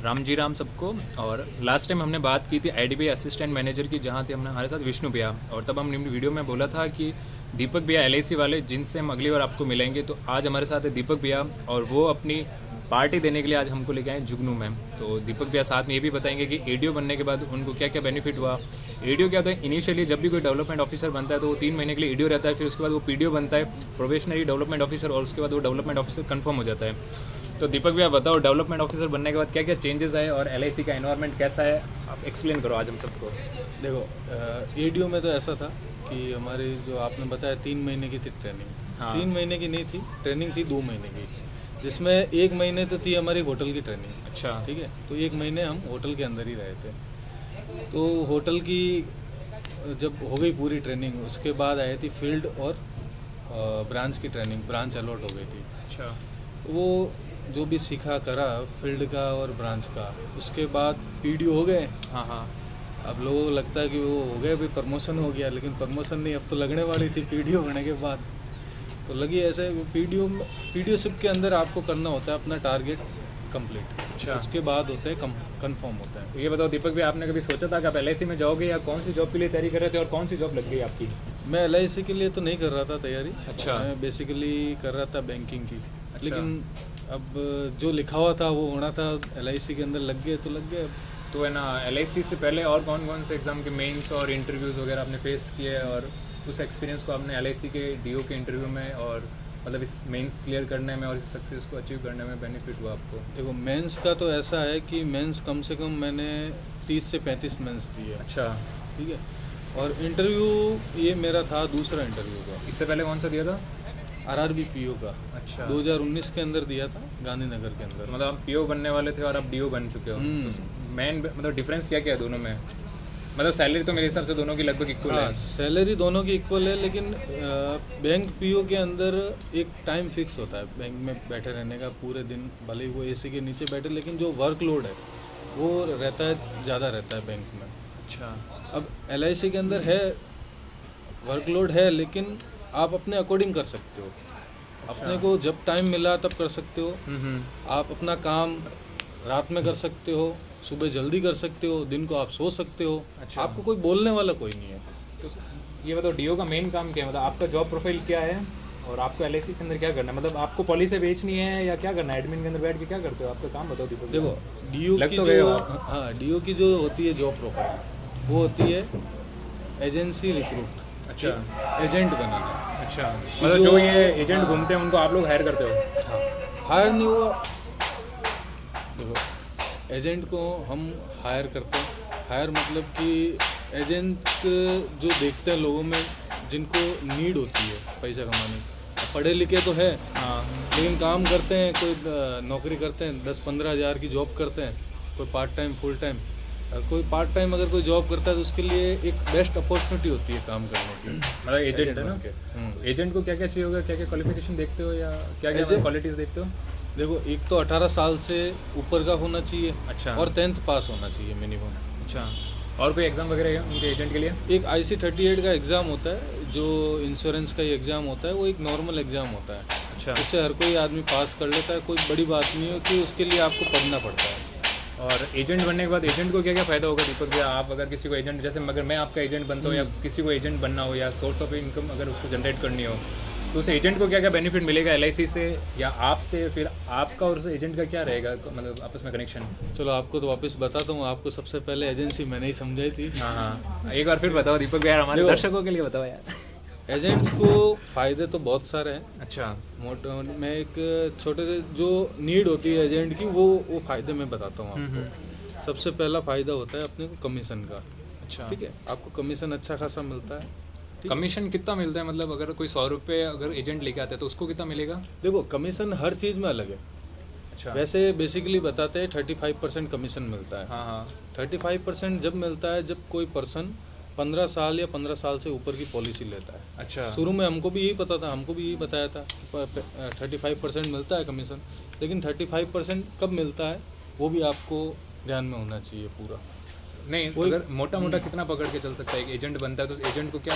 राम जी राम सबको। और last time हमने बात की थी आईडीबीआई असिस्टेंट मैनेजर की, जहाँ थे हमने हमारे साथ विष्णु भैया, और तब हमने वीडियो में बोला था कि दीपक भैया एलआईसी वाले जिनसे हम अगली बार आपको मिलेंगे। तो आज हमारे साथ है दीपक भैया, और वो अपनी पार्टी देने के लिए आज हमको लेके आए जुगनू में। तो दीपक भैया साथ में ये भी बताएंगे कि एडीओ बनने के बाद उनको क्या क्या बेनिफिट हुआ। एडीओ क्या होता है, इनिशियली जब भी कोई डेवलपमेंट ऑफिसर बनता है तो वो 3 महीने के लिए एडीओ रहता है, फिर उसके बाद वो पीडीओ बनता है, प्रोबेशनरी डेवलपमेंट ऑफिसर, और उसके बाद वो डेवलपमेंट ऑफिसर कंफर्म हो जाता है। तो दीपक भैया बताओ, डेवलपमेंट ऑफिसर बनने के बाद क्या क्या चेंजेस आए और एलआईसी का एनवायरनमेंट कैसा है, आप एक्सप्लेन करो आज हम सबको। देखो एडीओ में तो ऐसा था कि हमारी जो आपने बताया 3 महीने की थी ट्रेनिंग। हाँ। 3 महीने की नहीं थी ट्रेनिंग, थी 2 महीने की, जिसमें 1 महीने तो थी हमारी होटल की ट्रेनिंग। अच्छा। ठीक है, तो 1 महीने हम होटल के अंदर ही रहे थे। तो होटल की जब हो गई पूरी ट्रेनिंग, उसके बाद आई थी फील्ड और ब्रांच की ट्रेनिंग, ब्रांच अलॉट हो गई थी। अच्छा। वो जो भी सीखा करा फील्ड का और ब्रांच का, उसके बाद पीडीओ हो गए। हाँ हाँ। अब लोगों को लगता है कि वो हो गया, भी प्रमोशन हो गया, लेकिन प्रमोशन नहीं, अब तो लगने वाली थी पीडीओ होने के बाद। तो लगी ऐसे पीडीओशिप के अंदर आपको करना होता है अपना टारगेट कंप्लीट। अच्छा। उसके बाद होते हैं कंफर्म होता है। तो ये बताओ दीपक भैया, आपने कभी सोचा था कि आप एलआईसी में जाओगे, या कौन सी जॉब के लिए तैयारी कर रहे थे और कौन सी जॉब लग गई आपकी? मैं एलआईसी के लिए तो नहीं कर रहा था तैयारी। अच्छा। मैं बेसिकली कर रहा था बैंकिंग की। अच्छा। लेकिन अब जो लिखा हुआ था वो होना था, एलआईसी के अंदर लग गए तो लग गए। तो है ना, एलआईसी से पहले और कौन कौन से एग्ज़ाम के मेंस और इंटरव्यूज़ वगैरह आपने फेस किए, और उस एक्सपीरियंस को आपने एलआईसी के डीओ के इंटरव्यू में और मतलब इस मेंस क्लियर करने में और इस सक्सेस को अचीव करने में बेनिफिट हुआ आपको? देखो मेंस का तो ऐसा है कि मेंस कम से कम मैंने 30 से 35 मेंस दिए। अच्छा। ठीक है, और इंटरव्यू ये मेरा था दूसरा इंटरव्यू का। इससे पहले कौन सा दिया था? आरआरबी पीओ का। अच्छा। 2019 के अंदर दिया था, गांधीनगर के अंदर। तो मतलब आप पीओ बनने वाले थे और आप डीओ बन चुके हो। तो मेन मतलब डिफरेंस क्या क्या है दोनों में? मतलब सैलरी तो मेरे हिसाब से दोनों की लगभग इक्वल हाँ, है। सैलरी दोनों की इक्वल है, लेकिन बैंक पीओ के अंदर एक टाइम फिक्स होता है बैंक में बैठे रहने का पूरे दिन, भले ही वो एसी के नीचे बैठे, लेकिन जो वर्कलोड है वो रहता है, ज़्यादा रहता है बैंक में। अच्छा। अब एलआईसी के अंदर है, वर्कलोड है, लेकिन आप अपने अकॉर्डिंग कर सकते हो। अपने को जब टाइम मिला तब कर सकते हो। आप अपना काम रात में कर सकते हो, सुबह जल्दी कर सकते हो, दिन को आप सो सकते हो। अच्छा। आपको कोई बोलने वाला कोई नहीं है। तो ये बताओ डीओ का मेन काम क्या है, मतलब आपका जॉब प्रोफाइल क्या है और आपको एलआईसी के अंदर क्या करना है? मतलब आपको पॉलिसी बेचनी है या क्या करना है? एडमिन के अंदर बैठ के क्या करते हो? आपका काम बताओ दीपक। देखो डीओ लग की तो गए जो हो आप। हाँ डीओ की जो होती है जॉब प्रोफाइल, वो होती है एजेंसी रिक्रूट। अच्छा। एजेंट बनाना। अच्छा, मतलब जो ये एजेंट घूमते हैं उनको आप लोग हायर करते हो? हाँ, हायर नहीं हुआ। देखो एजेंट को हम हायर करते हैं। हायर मतलब कि एजेंट जो देखते हैं लोगों में जिनको नीड होती है पैसा कमाने की। पढ़े लिखे तो है, हाँ। लेकिन काम करते हैं, कोई नौकरी करते हैं, 10-15 हज़ार की जॉब करते हैं, कोई पार्ट टाइम फुल टाइम। कोई पार्ट टाइम अगर कोई जॉब करता है तो उसके लिए एक बेस्ट अपॉर्चुनिटी होती है काम करने की। मतलब एजेंट है ना? एजेंट को क्या क्या चाहिए होगा, क्या क्या क्वालिफिकेशन देखते हो या क्या क्या क्वालिटीज़ देखते हो? देखो एक तो 18 साल से ऊपर का होना चाहिए। अच्छा। और 10th पास होना चाहिए मिनिमम। अच्छा, और कोई एग्ज़ाम वगैरह है उनके एजेंट के लिए? एक IC38 का एग्ज़ाम होता है, जो इंश्योरेंस का ही एग्ज़ाम होता है, वो एक नॉर्मल एग्ज़ाम होता है। अच्छा। उससे हर कोई आदमी पास कर लेता है, कोई बड़ी बात नहीं है कि उसके लिए आपको पढ़ना पड़ता है। और एजेंट बनने के बाद एजेंट को क्या क्या फ़ायदा होगा दीपक भैया? आप अगर किसी को एजेंट, जैसे अगर मैं आपका एजेंट बनता हूँ या किसी को एजेंट बनना हो या सोर्स ऑफ इनकम अगर उसको जनरेट करनी हो, तो उस एजेंट को क्या क्या बेनिफिट मिलेगा एलआईसी से या आपसे? फिर आपका और उस एजेंट का क्या रहेगा, मतलब आपस में कनेक्शन? चलो आपको तो वापस बताता हूँ। आपको सबसे पहले एजेंसी मैंने ही समझाई थी। हाँ हाँ, एक बार फिर बताओ दीपक भैया, हमारे दर्शकों के लिए बताओ यार। एजेंट्स को फ़ायदे तो बहुत सारे हैं। अच्छा। मैं एक छोटे से जो नीड होती है एजेंट की, वो फ़ायदे मैं बताता हूँ आपको। सबसे पहला फ़ायदा होता है अपने को कमीशन का। अच्छा। ठीक है, आपको कमीशन अच्छा खासा मिलता है। कमीशन कितना मिलता है? मतलब अगर कोई 100 रुपये अगर एजेंट लेके आते हैं तो उसको कितना मिलेगा? देखो कमीशन हर चीज़ में अलग है। अच्छा। वैसे बेसिकली बताते हैं 35% कमीशन मिलता है। हाँ हाँ। 35% जब मिलता है जब कोई पर्सन 15 साल या 15 साल से ऊपर की पॉलिसी लेता है। अच्छा। शुरू में हमको भी यही पता था, हमको भी यही बताया था कि 35% मिलता है कमीशन, लेकिन 35% कब मिलता है वो भी आपको ध्यान में होना चाहिए पूरा। नहीं, अगर मोटा मोटा कितना पकड़ के चल सकता है एक एजेंट बनता है तो एजेंट को क्या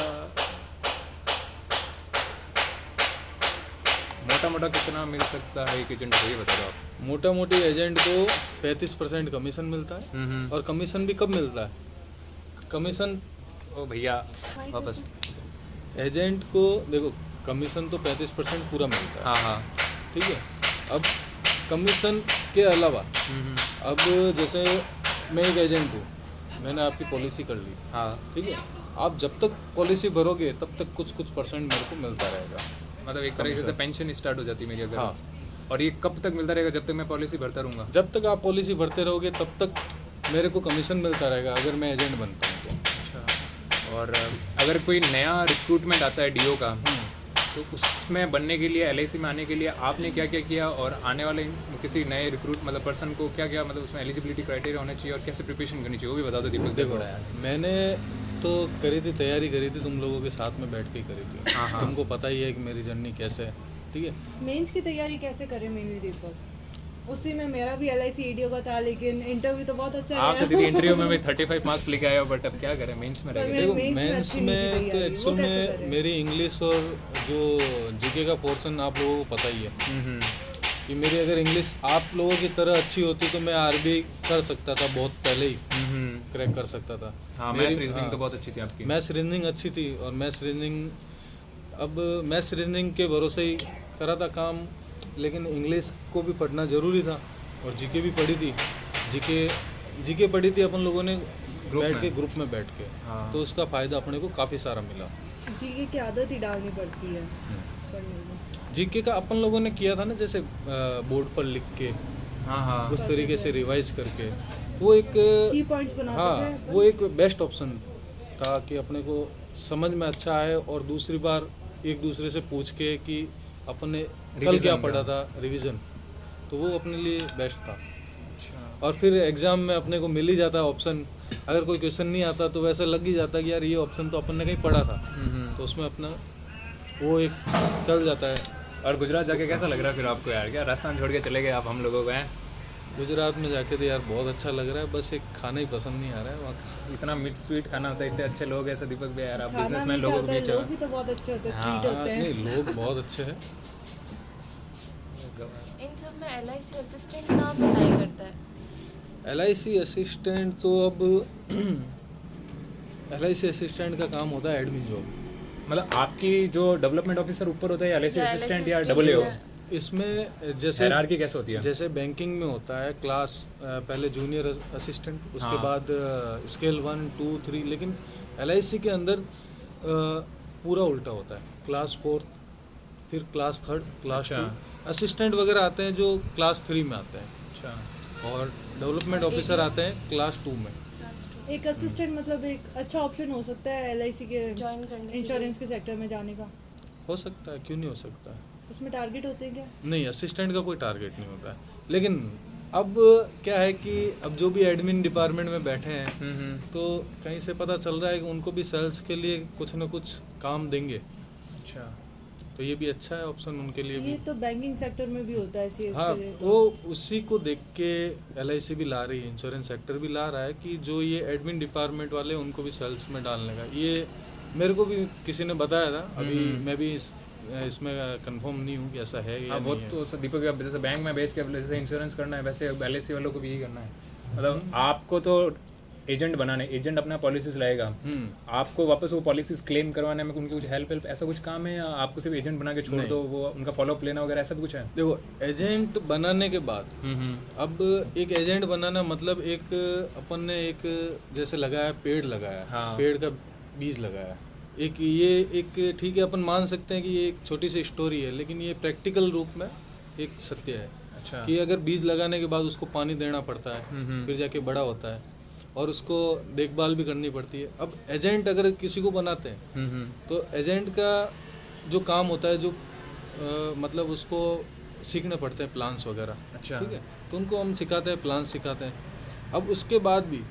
मोटा मोटा कितना मिल सकता है एक एजेंट को, ये बता दो आप। मोटा मोटी एजेंट को 35% कमीशन मिलता है। और कमीशन भी कब मिलता है? कमीशन ओ भैया वापस। एजेंट को देखो, कमीशन तो 35% पूरा मिलता है, हाँ हाँ। ठीक है। अब कमीशन के अलावा अब जैसे मैं एक एजेंट हूँ, मैंने आपकी पॉलिसी कर ली, हाँ ठीक है। आप जब तक पॉलिसी भरोगे तब तक कुछ परसेंट मेरे को मिलता रहेगा। मतलब एक तरीके से पेंशन स्टार्ट हो जाती है मेरी अगर। हाँ। और ये कब तक मिलता रहेगा? जब तक मैं पॉलिसी भरता रहूँगा? जब तक आप पॉलिसी भरते रहोगे तब तक मेरे को कमीशन मिलता रहेगा, अगर मैं एजेंट बनता हूँ तो। अच्छा। और अगर कोई नया रिक्रूटमेंट आता है डीओ का, तो उसमें बनने के लिए, एलआईसी में आने के लिए आपने क्या क्या किया, और आने वाले किसी नए रिक्रूट मतलब पर्सन को क्या क्या मतलब उसमें एलिजिबिलिटी क्राइटेरिया होना चाहिए और कैसे प्रिपरेशन करनी चाहिए, वो भी बता दो दीपक। देखो, मैंने तो करी थी, तैयारी करी थी, तुम लोगों के साथ में बैठ के ही करी थी। हाँ हाँ। तुमको पता ही है कि मेरी जर्नी कैसे है, ठीक है। मेंस की तैयारी कैसे करें मेनली दीपक? उसी में मेरा भी एलआईसी ईडीओ का था, लेकिन इंटरव्यू तो बहुत अच्छा आप तो गया। दीदी इंटरव्यू में भी 35 मार्क्स लेके आए हो, बट अब क्या करें, मेंस में रह गए। देखो, मेंस में मेंस अच्छी नहीं थी में तो तैयारी, एक्चुअल वो कैसे में करें? मेरी इंग्लिश और जो जीके का पोर्शन आप लोगों को पता ही है कि मेरी अगर इंग्लिश आप लोगों की तरह अच्छी होती तो मैं आरबी कर सकता था, बहुत पहले ही क्रैक कर सकता था। हाँ, मैथ्स रीजनिंग तो बहुत अच्छी थी आपकी। मैथ्स रीजनिंग अच्छी थी, और मैथ्स रीजनिंग, अब मैथ्स रीजनिंग के भरोसे ही करा था काम, लेकिन इंग्लिश को भी पढ़ना ज़रूरी था, और जीके भी पढ़ी थी। जीके पढ़ी थी अपन लोगों ने बैठ के, ग्रुप में बैठ के। हाँ। तो उसका फ़ायदा अपने को काफ़ी सारा मिला। जीके की आदत ही डालनी पड़ती है पढ़ने में। जीके का अपन लोगों ने किया था ना, जैसे बोर्ड पर लिख के, हाँ हाँ। उस तरीके से रिवाइज करके, वो एक की पॉइंट्स बनाते हाँ, थे वो एक बेस्ट ऑप्शन था कि अपने को समझ में अच्छा आए, और दूसरी बार एक दूसरे से पूछ के कि अपन ने कल क्या पढ़ा था, रिवीजन, तो वो अपने लिए बेस्ट था। अच्छा। और फिर एग्जाम में अपने को मिल ही जाता ऑप्शन, अगर कोई क्वेश्चन नहीं आता तो वैसे लग ही जाता कि यार ये ऑप्शन तो अपन ने कहीं पढ़ा था, तो उसमें अपना वो एक चल जाता है। और गुजरात जाके कैसा लग रहा है फिर आपको यार? क्या राजस्थान छोड़ के चले गए आप हम लोगों को? हैं गुजरात में जाके तो यार बहुत अच्छा लग रहा है, बस एक खाना ही पसंद नहीं आ रहा है वहाँ का। इतना मिट स्वीट खाना होता है, इतने अच्छे लोग ऐसे दीपक भी यार, आप खाना बिजनेसमैन भी लोगों को क्या होता बीच है, लोग भी तो बहुत अच्छे होते हैं, हाँ, स्वीट होते हैं। नहीं, लोग बहुत अच्छे हैं। इन सब में एलआईसी असिस्टेंट कहाँ पे अप्लाई करता है? एलआईसी असिस्टेंट तो अब एलआईसी असिस्टेंट का काम होता है एडमिन जॉब। मतलब आपकी जो डेवलपमेंट ऑफिसर ऊपर होता है, एलआईसी या असिस्टेंट या assistant डबल ए? या- इसमें जैसे हायरार्की कैसे होती है? जैसे बैंकिंग में होता है क्लास, पहले जूनियर असिस्टेंट, उसके हाँ। बाद स्केल 1 2 3, लेकिन एलआईसी के अंदर पूरा उल्टा होता है, क्लास 4, फिर क्लास 3, क्लास 2, असिस्टेंट वगैरह आते हैं जो क्लास 3 में आते हैं, अच्छा। और डेवलपमेंट ऑफिसर आते हैं क्लास 2 में। एक असिस्टेंट मतलब एक अच्छा ऑप्शन हो सकता है एलआईसी के ज्वाइन करने के लिए। इंश्योरेंस के सेक्टर में जाने का। हो सकता है, क्यों नहीं हो सकता है। उसमें टारगेट होते हैं क्या? नहीं, असिस्टेंट का कोई टारगेट नहीं होता है, लेकिन अब क्या है कि अब जो भी एडमिन डिपार्टमेंट में बैठे हैं, तो कहीं से पता चल रहा है कि उनको भी सेल्स के लिए कुछ ना कुछ काम देंगे, अच्छा। तो ये भी अच्छा है ऑप्शन उनके लिए भी। ये तो बैंकिंग सेक्टर में भी होता है सेल्स हाँ, के लिए तो। वो उसी को देख के एलआईसी भी ला रही है, इंश्योरेंस सेक्टर भी ला रहा है कि जो ये एडमिन डिपार्टमेंट वाले हैं, उनको भी सेल्स में डालने का। ये मेरे को भी किसी ने बताया था, अभी मैं भी इसमें कंफर्म नहीं हूँ कि ऐसा है या हाँ, वो नहीं है। तो सर दीपक अब जैसे बैंक में बेच के जैसे इंश्योरेंस करना है, वैसे एलआईसी वालों को भी यही करना है। मतलब आपको तो एजेंट बनाना है, एजेंट अपना पॉलिसीज लाएगा, आपको वापस वो पॉलिसीज क्लेम करवाने में उनकी कुछ हेल्प ऐसा कुछ काम है, या आपको सिर्फ एजेंट बना के छोड़ दो, वो उनका फॉलोअप लेना वगैरह ऐसा भी कुछ है? देखो, एजेंट बनाने के बाद अब एक एजेंट बनाना मतलब एक अपन ने एक जैसे लगाया, पेड़ लगाया, हाँ। पेड़ का बीज लगाया, एक ये एक ठीक है, अपन मान सकते हैं कि ये एक छोटी सी स्टोरी है, लेकिन ये प्रैक्टिकल रूप में एक सत्य है। अच्छा। कि अगर बीज लगाने के बाद उसको पानी देना पड़ता है, फिर जाके बड़ा होता है, और उसको देखभाल भी करनी पड़ती है। अब एजेंट अगर किसी को बनाते हैं, तो एजेंट का जो काम होता है, जो मतलब उसको सीखने पड़ते हैं प्लान्स वगैरह, अच्छा। ठीक है, तो उनको हम सिखाते हैं, प्लान सिखाते हैं। अब उसके बाद भी,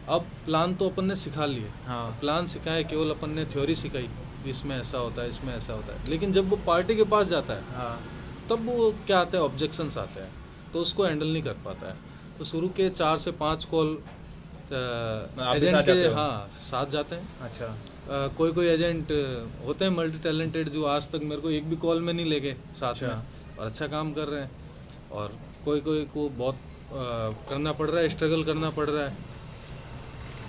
अब प्लान तो अपन ने सिखा लिए, हाँ। प्लान सिखाए, केवल अपन ने थ्योरी सिखाई, इसमें ऐसा होता है, इसमें ऐसा होता है, लेकिन जब वो पार्टी के पास जाता है, हाँ। तब वो क्या आता है, ऑब्जेक्शंस आते हैं, तो उसको हैंडल नहीं कर पाता है। तो शुरू के 4 से 5 कॉल एजेंट के साथ जाते हैं। अच्छा। कोई एजेंट होते हैं मल्टी टैलेंटेड, जो आज तक मेरे को एक भी कॉल में नहीं लेके साथ में, और अच्छा काम कर रहे हैं। और कोई कोई को बहुत करना पड़ रहा है, स्ट्रगल करना पड़ रहा है,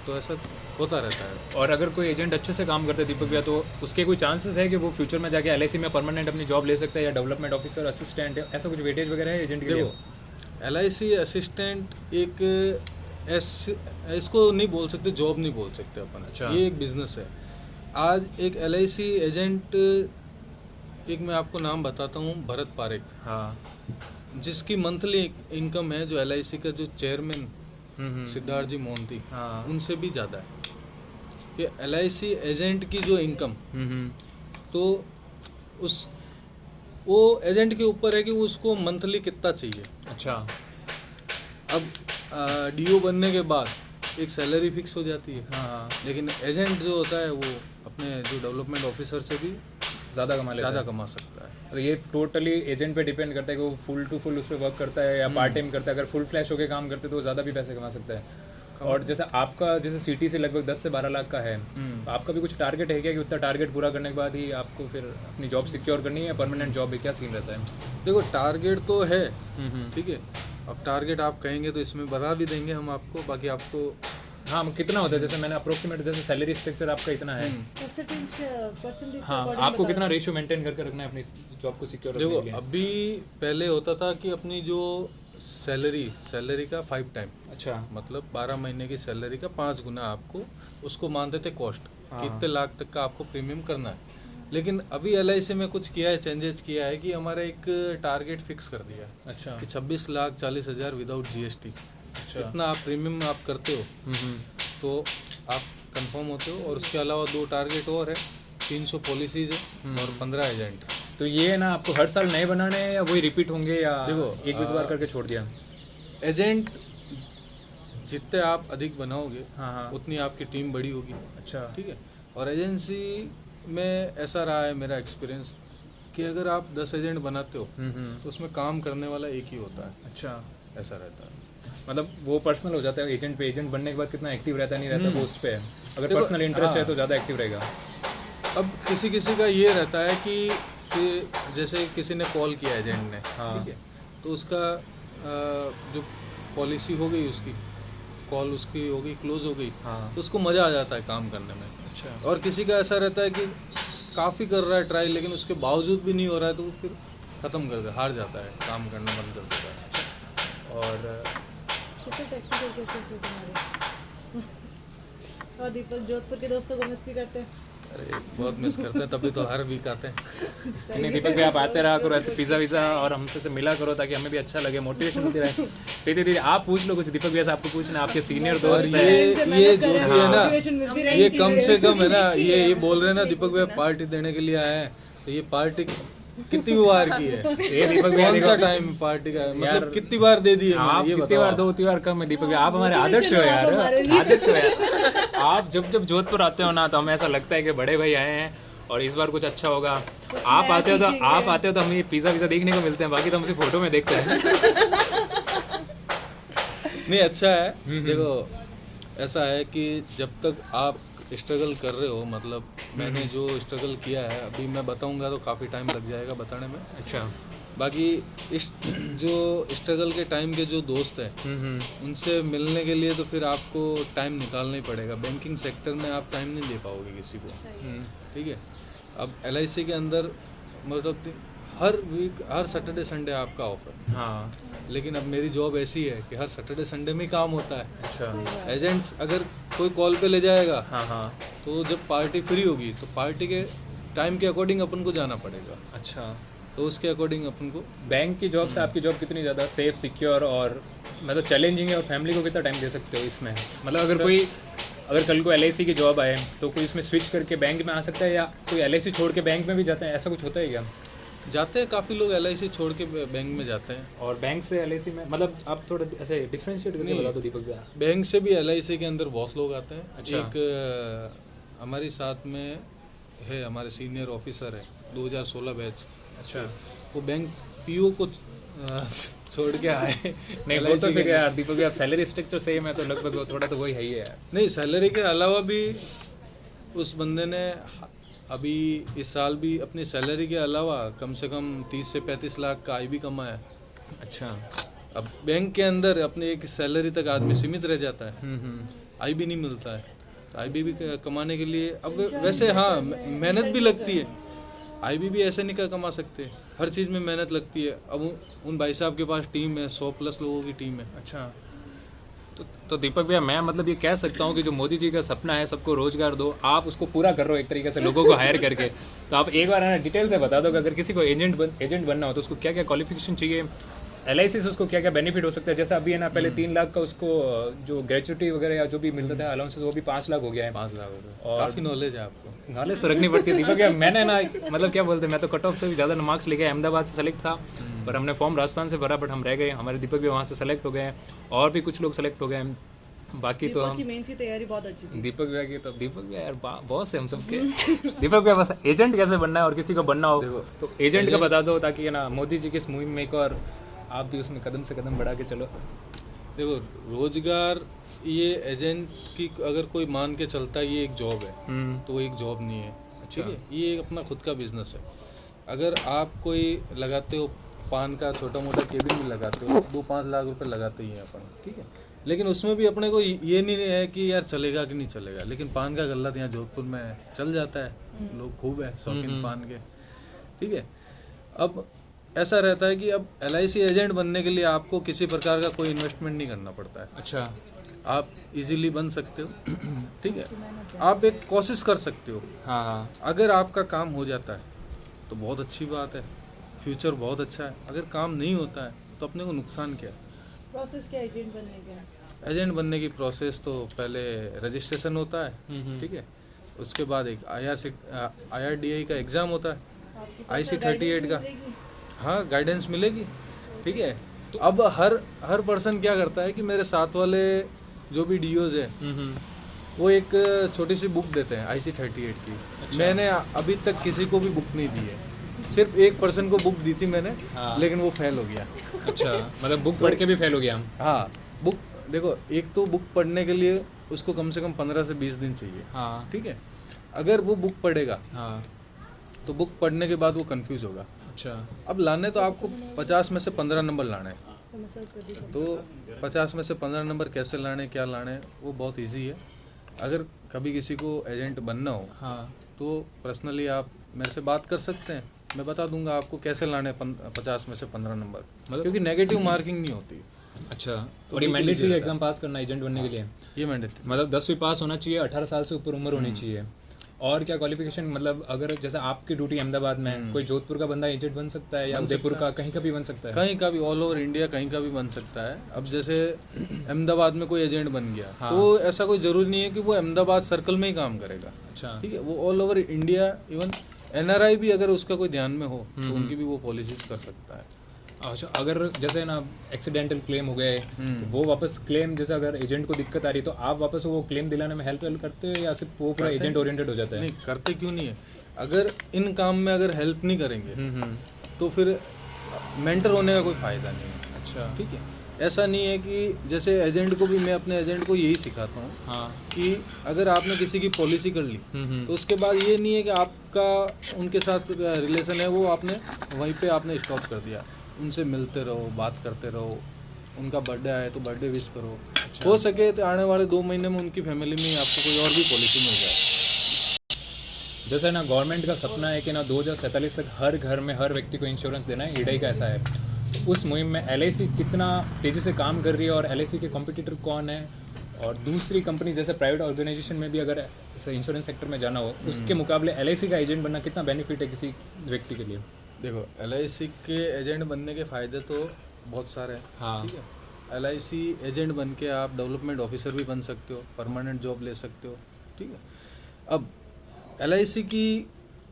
तो ऐसा होता रहता है। और अगर कोई एजेंट अच्छे से काम करते हैं दीपक भैया, तो उसके कोई चांसेस है कि वो फ्यूचर में जाके एलआईसी में परमानेंट अपनी जॉब ले सकता है, या डेवलपमेंट ऑफिसर, असिस्टेंट, ऐसा कुछ वेटेज वगैरह है एजेंट के लिए? देखो एलआईसी असिस्टेंट एक इसको नहीं बोल सकते, जॉब नहीं बोल सकते अपन। अच्छा। ये एक बिजनेस है। आज एक एलआईसी एजेंट, एक मैं आपको नाम बताता हूँ, भरत पारेख, हाँ। जिसकी मंथली इनकम है जो एलआईसी का जो चेयरमैन सिद्धार्थ जी मोहंती, हाँ। उनसे भी ज़्यादा है। ये एलआईसी एजेंट की जो इनकम, तो वो एजेंट के ऊपर है कि उसको मंथली कितना चाहिए। अच्छा। अब डीओ बनने के बाद एक सैलरी फिक्स हो जाती है, हाँ। लेकिन एजेंट जो होता है वो अपने जो डेवलपमेंट ऑफिसर से भी ज़्यादा कमा लेता है। ज़्यादा कमा सकता है। और ये टोटली एजेंट पे डिपेंड करता है कि वो फुल टू फुल उस पर वर्क करता है या पार्ट टाइम करता है। अगर फुल फ्लैश होकर काम करते हैं तो वो ज़्यादा भी पैसे कमा सकता है। और जैसे आपका जैसे सिटी से लगभग 10 से 12 लाख का है, तो आपका भी कुछ टारगेट है क्या कि उतना टारगेट पूरा करने के बाद ही आपको फिर अपनी जॉब सिक्योर करनी है या परमानेंट जॉब है, क्या सीन रहता है? देखो टारगेट तो है, ठीक है। अब टारगेट आप कहेंगे तो इसमें बढ़ा भी देंगे हम आपको, बाकी आपको हाँ, कितना होता है? जैसे मैंने अप्रोक्सीमेट, जैसे सैलरी स्ट्रक्चर आपका इतना है, परसेंटेज हाँ, आपको कितना रेशियो मेंटेन करके रखना है अपनी जॉब को सिक्योर रखने देखो के लिए? अभी पहले होता था कि अपनी जो सैलरी का 5 टाइम, अच्छा। मतलब 12 महीने की सैलरी का 5 गुना आपको उसको मानते थे कॉस्ट, हाँ। कितने लाख तक का आपको प्रीमियम करना है। लेकिन अभी एलआईसी में कुछ किया है, चेंजेस किया है कि हमारा एक टारगेट फिक्स कर दिया है अच्छा। कि 26,40,000 विदाउट जीएसटी, अच्छा। इतना आप प्रीमियम आप करते हो तो आप कंफर्म होते हो। और उसके अलावा 2 टारगेट और है, 300 पॉलिसीज है और 15 एजेंट। तो ये ना आपको हर साल नए बनाने हैं या वही रिपीट होंगे, या देखो, एक बार करके छोड़ दिया? एजेंट जितने आप अधिक बनाओगे, हाँ हाँ। उतनी आपकी टीम बड़ी होगी, अच्छा। ठीक है। और एजेंसी में ऐसा रहा है मेरा एक्सपीरियंस कि अगर आप 10 एजेंट बनाते हो तो उसमें काम करने वाला एक ही होता है, अच्छा। ऐसा रहता है। मतलब वो पर्सनल हो जाता है एजेंट पे, एजेंट बनने के बाद कितना एक्टिव रहता है नहीं रहता वो उस पे है। अगर देखो, पर्सनल इंटरेस्ट है हाँ। तो ज़्यादा एक्टिव रहेगा। अब किसी किसी का ये रहता है कि जैसे किसी ने कॉल किया एजेंट ने, हाँ। ठीक है, तो उसका जो पॉलिसी हो गई, उसकी कॉल उसकी हो गई, क्लोज हो गई, हाँ। तो उसको मज़ा आ जाता है काम करने में। अच्छा। और किसी का ऐसा रहता है कि काफ़ी कर रहा है ट्राई, लेकिन उसके बावजूद भी नहीं हो रहा है, तो वो फिर ख़त्म कर दे, हार जाता है, काम करना बंद कर देता है। और कितने टेक्निकल क्वेश्चंस है तुम्हारे? और दीपक जोधपुर के दोस्तों को मस्ती करते हैं? अरे बहुत मिस करते हैं, तभी तो हर वीक आते हैं। नहीं दीपक भाई, आप आते रहा करो ऐसे पिज़्ज़ा विज़ा और हमसे से मिला करो ताकि हमें भी अच्छा लगे, मोटिवेशन होती रहे। धीरे धीरे आप पूछ लो कुछ, दीपक भैया से आपको पूछना, आपके सीनियर और दोस्त है। ये जो भी है ना, Motivation मिलती रहेगी ये चीज़ें। कम से कम है ना, ये बोल रहे हैं ना दीपक भैया पार्टी देने के लिए आए हैं, तो ये पार्टी कितनी बार की है? ये दीपक भैया कौन सा देखो, टाइम पार्टी का है? यार, मतलब कितनी बार दे दी है आप मैंने, ये जितनी बताओ बार आप। दो उतनी बार कम है दीपक भैया, आप हमारे आदर्श हो यार, हमारे लिए। आदर्श हो यार। आप जब जब जोधपुर आते हो ना तो हमें ऐसा लगता है कि बड़े भाई आए हैं और इस बार कुछ अच्छा होगा। आप आते हो तो हमें ये पिज़्ज़ा विज़ा देखने को मिलते हैं, बाकी तो हम सिर्फ फोटो में देखते हैं। नहीं अच्छा है। देखो ऐसा है कि जब तक आप स्ट्रगल कर रहे हो, मतलब मैंने जो स्ट्रगल किया है, अभी मैं बताऊंगा तो काफ़ी टाइम लग जाएगा बताने में। अच्छा। बाकी इस जो स्ट्रगल के टाइम के जो दोस्त हैं, उनसे मिलने के लिए तो फिर आपको टाइम निकालना ही पड़ेगा। बैंकिंग सेक्टर में आप टाइम नहीं दे पाओगे किसी को, ठीक है। अब एलआईसी के अंदर मतलब हर वीक, हर सैटरडे संडे आपका ऑफ है, हाँ। लेकिन अब मेरी जॉब ऐसी है कि हर सैटरडे संडे में ही काम होता है। अच्छा। एजेंट्स अगर कोई कॉल पे ले जाएगा, हाँ हाँ। तो जब पार्टी फ्री होगी तो पार्टी के टाइम के अकॉर्डिंग अपन को जाना पड़ेगा, अच्छा। तो उसके अकॉर्डिंग अपन को। बैंक की जॉब से आपकी जॉब कितनी ज़्यादा सेफ, सिक्योर और मतलब चैलेंजिंग है, और फैमिली को कितना टाइम दे सकते हो इसमें? मतलब अगर कल को एलआईसी की जॉब आए तो कोई इसमें स्विच करके बैंक में आ सकता है, या कोई एलआईसी छोड़ के बैंक में भी जाते हैं, ऐसा कुछ होता है क्या? जाते हैं काफ़ी लोग एलआईसी छोड़ के बैंक में जाते हैं। और बैंक से एलआईसी में मतलब आप थोड़ा ऐसे डिफरेंशिएट करके बता दो दीपक भैया। बैंक से भी एलआईसी के अंदर बहुत लोग आते हैं। अच्छा। एक हमारे साथ में है, हमारे सीनियर ऑफिसर है, 2016 बैच। अच्छा। वो बैंक पीओ को छोड़ के आए। नहीं वो तो फिर यार दीपक भैया, सैलरी स्ट्रक्चर सेम है तो लगभग थोड़ा तो वही है ही है यार। नहीं, सैलरी के अलावा भी उस बंदे ने अभी इस साल भी अपनी सैलरी के अलावा कम से कम 30 से 35 लाख का आई भी कमाया। अच्छा। अब बैंक के अंदर अपने एक सैलरी तक आदमी सीमित रह जाता है, हम्म। आईबी नहीं मिलता है, तो आईबी भी कमाने के लिए अब वैसे हाँ मेहनत भी लगती है, आईबी भी ऐसे नहीं कमा सकते, हर चीज़ में मेहनत लगती है। अब उन भाई साहब के पास टीम है, 100+ लोगों की टीम है। अच्छा, तो दीपक भैया मैं मतलब ये कह सकता हूँ कि जो मोदी जी का सपना है सबको रोजगार दो, आप उसको पूरा कर रहे हो एक तरीके से लोगों को हायर करके। तो आप एक बार है ना डिटेल से बता दो कि अगर किसी को एजेंट बनना हो तो उसको क्या क्या क्वालिफिकेशन चाहिए, LIC से उसको क्या क्या बेनिफिट हो सकता है। जैसे अभी है ना पहले 3 लाख का उसको जो ग्रेचुटी वगैरह या जो भी मिलता था अलाउंसेस वो भी 5 लाख हो गया है। 5 लाख रुपये, और काफ़ी नॉलेज है आपको। नॉलेज तो रखनी पड़ती है दीपक भैया। मैंने ना मतलब क्या बोलते हैं, मैं तो कट ऑफ से भी ज़्यादा मार्क्स लेके अहमदाबाद से सेलेक्ट था, पर हमने फॉर्म राजस्थान से भरा, बट हम रह गए। हमारे दीपक भी वहाँ से सेलेक्ट हो गए हैं और भी कुछ लोग सेलेक्ट हो गए हैं। बाकी तो दीपक हम की मेंस की तैयारी बहुत अच्छी थी। दीपक भैया की तो दीपक भैया यार बहुत से हम सबके दीपक भैया बस एजेंट कैसे बनना है और किसी को बनना हो तो एजेंट का बता दो, ताकि है ना मोदी जी की इस मुहिम में एक और आप भी उसमें कदम से कदम बढ़ा के चलो। देखो रोजगार ये एजेंट की अगर कोई मान के चलता है ये एक जॉब है, तो वो एक जॉब नहीं है। अच्छा। ठीक है, ये एक अपना खुद का बिजनेस है। अगर आप कोई लगाते हो पान का छोटा मोटा केबिन भी लगाते हो, 2-5 लाख रुपए लगाते ही हैं अपन, ठीक है, लेकिन उसमें भी अपने को ये नहीं है कि यार चलेगा कि नहीं चलेगा। लेकिन पान का गल्ला यहाँ जोधपुर में चल जाता है, लोग खूब है शौकीन पान के, ठीक है। अब ऐसा रहता है कि अब LIC एजेंट बनने के लिए आपको किसी प्रकार का कोई इन्वेस्टमेंट नहीं करना पड़ता है। अच्छा, आप इजीली बन सकते हो, ठीक है, आप एक कोशिश कर सकते हो। हाँ हाँ, अगर आपका काम हो जाता है तो बहुत अच्छी बात है, फ्यूचर बहुत अच्छा है। अगर काम नहीं होता है तो अपने को नुकसान क्या है। प्रोसेस क्या एजेंट बनने का? एजेंट बनने की प्रोसेस तो पहले रजिस्ट्रेशन होता है, ठीक है, उसके बाद एक IRDAI का एग्ज़ाम होता है, IC38 का, हाँ गाइडेंस मिलेगी, ठीक है। तो अब हर पर्सन क्या करता है कि मेरे साथ वाले जो भी DOs है वो एक छोटी सी बुक देते हैं IC38 की। अच्छा। मैंने अभी तक किसी को भी बुक नहीं दी है, सिर्फ एक पर्सन को बुक दी थी मैंने, हाँ। लेकिन वो फेल हो गया। अच्छा, मतलब बुक पढ़ के भी फेल हो गया हम। हाँ, बुक देखो, एक तो बुक पढ़ने के लिए उसको कम से कम 15 से 20 दिन चाहिए, हाँ ठीक है। अगर वो बुक पढ़ेगा हाँ, तो बुक पढ़ने के बाद वो कंफ्यूज होगा। अच्छा, अब लाने तो आपको 50 में से 15 नंबर लाने हैं, तो 50 में से 15 नंबर कैसे लाने, क्या लाने, वो बहुत इजी है। अगर कभी किसी को एजेंट बनना हो हाँ, तो पर्सनली आप मेरे से बात कर सकते हैं, मैं बता दूंगा आपको कैसे लाने 50 में से 15 नंबर, क्योंकि नेगेटिव मार्किंग नहीं होती। अच्छा। और ये मैंडेटरी एग्जाम पास करना एजेंट बनने के लिए, ये मैंडेटरी, मतलब 10वीं पास होना चाहिए, 18 साल से ऊपर उम्र होनी चाहिए। और क्या क्वालिफिकेशन, मतलब अगर जैसे आपकी ड्यूटी अहमदाबाद में है, कोई जोधपुर का बंदा एजेंट बन सकता है या उदयपुर का, कहीं का भी बन सकता है? कहीं का भी, ऑल ओवर इंडिया कहीं का भी बन सकता है। अब जैसे अहमदाबाद में कोई एजेंट बन गया, हाँ। तो ऐसा कोई ज़रूरी नहीं है कि वो अहमदाबाद सर्कल में ही काम करेगा, अच्छा, ठीक है। वो all over India, even NRI भी अगर उसका कोई ध्यान में हो तो उनकी भी वो पॉलिसीज कर सकता है। अच्छा। अगर जैसे ना एक्सीडेंटल क्लेम हो गए तो वो वापस क्लेम, जैसे अगर एजेंट को दिक्कत आ रही है तो आप वापस वो क्लेम दिलाने में हेल्प करते हो या सिर्फ वो पूरा एजेंट ओरिएंटेड हो जाता है? नहीं करते, क्यों नहीं है। अगर इन काम में अगर हेल्प नहीं करेंगे तो फिर मेंटर होने का कोई फ़ायदा नहीं है। अच्छा, ठीक है, ऐसा नहीं है कि जैसे एजेंट को भी, मैं अपने एजेंट को यही सिखाता हूँ हाँ, कि अगर आपने किसी की पॉलिसी कर ली तो उसके बाद ये नहीं है कि आपका उनके साथ रिलेशन है वो आपने वहीं पे आपने स्टॉप कर दिया। उनसे मिलते रहो, बात करते रहो, उनका बर्थडे आए तो बर्थडे विश करो। हो सके तो आने वाले 2 महीने में उनकी फैमिली में आपको कोई और भी पॉलिसी मिल जाए। जैसे ना गवर्नमेंट का सपना है कि ना 2047 तक हर घर में हर व्यक्ति को इंश्योरेंस देना है, IRDAI का ऐसा है। उस मुहिम में LIC कितना तेज़ी से काम कर रही है और LIC के कॉम्पिटिटर कौन है, और दूसरी कंपनी जैसे प्राइवेट ऑर्गेनाइजेशन में भी अगर इंश्योरेंस सेक्टर में जाना हो उसके मुकाबले LIC का एजेंट बनना कितना बेनिफिट है किसी व्यक्ति के लिए? देखो, LIC के एजेंट बनने के फ़ायदे तो बहुत सारे हैं, हाँ, ठीक है। LIC एजेंट बन के आप डेवलपमेंट ऑफिसर भी बन सकते हो, परमानेंट जॉब ले सकते हो, ठीक है। अब LIC की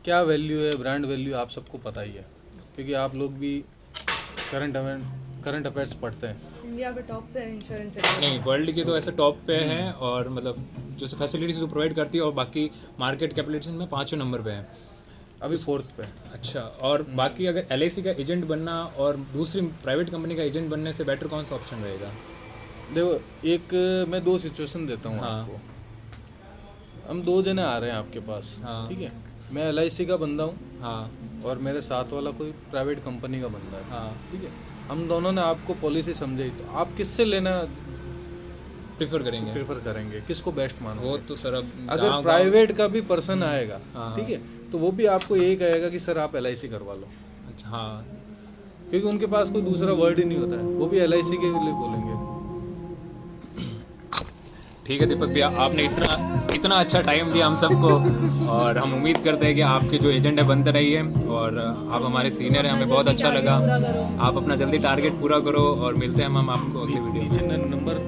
क्या वैल्यू है, ब्रांड वैल्यू आप सबको पता ही है, क्योंकि आप लोग भी करंट अफेयर्स पढ़ते हैं। इंडिया पे टॉप पे है इंश्योरेंस सेक्टर। नहीं वर्ल्ड की तो ऐसे टॉप पे है, और मतलब जो फैसिलिटीज जो प्रोवाइड करती है, और बाकी मार्केट कैपिटलाइजेशन में 5वें नंबर पे है, अभी 4th पे। अच्छा। और बाकी अगर LIC का एजेंट बनना और दूसरी प्राइवेट कंपनी का एजेंट बनने से बेटर कौन सा ऑप्शन रहेगा? देखो, एक मैं 2 सिचुएशन देता हूँ हाँ। आपको। हम 2 जने आ रहे हैं आपके पास, हाँ। ठीक है। मैं LIC का बंदा हूँ हाँ और मेरे साथ वाला कोई प्राइवेट कंपनी का बंदा है, हाँ ठीक है। हम दोनों ने आपको पॉलिसी समझाई, तो आप किससे लेना प्रीफर करेंगे। प्रेफर करेंगे, किसको बेस्ट मानोगे? वो तो सर अब अगर गाँव- प्राइवेट का भी पर्सन आएगा, हाँ, ठीक है, तो वो भी आपको यही कहेगा कि सर आप LIC करवा लो, अच्छा हाँ क्योंकि उनके पास कोई दूसरा वर्ड ही नहीं होता है, वो भी LIC के लिए बोलेंगे। ठीक है दीपक भैया, आपने इतना अच्छा टाइम दिया हम सबको, और हम उम्मीद करते हैं कि आपके जो एजेंडा बनते रहिए, और आप हमारे सीनियर हैं, हमें बहुत अच्छा लगा। पूरा करो। आप अपना जल्दी टारगेट पूरा करो, और मिलते हैं हम आपको अगली वीडियो में। Each and number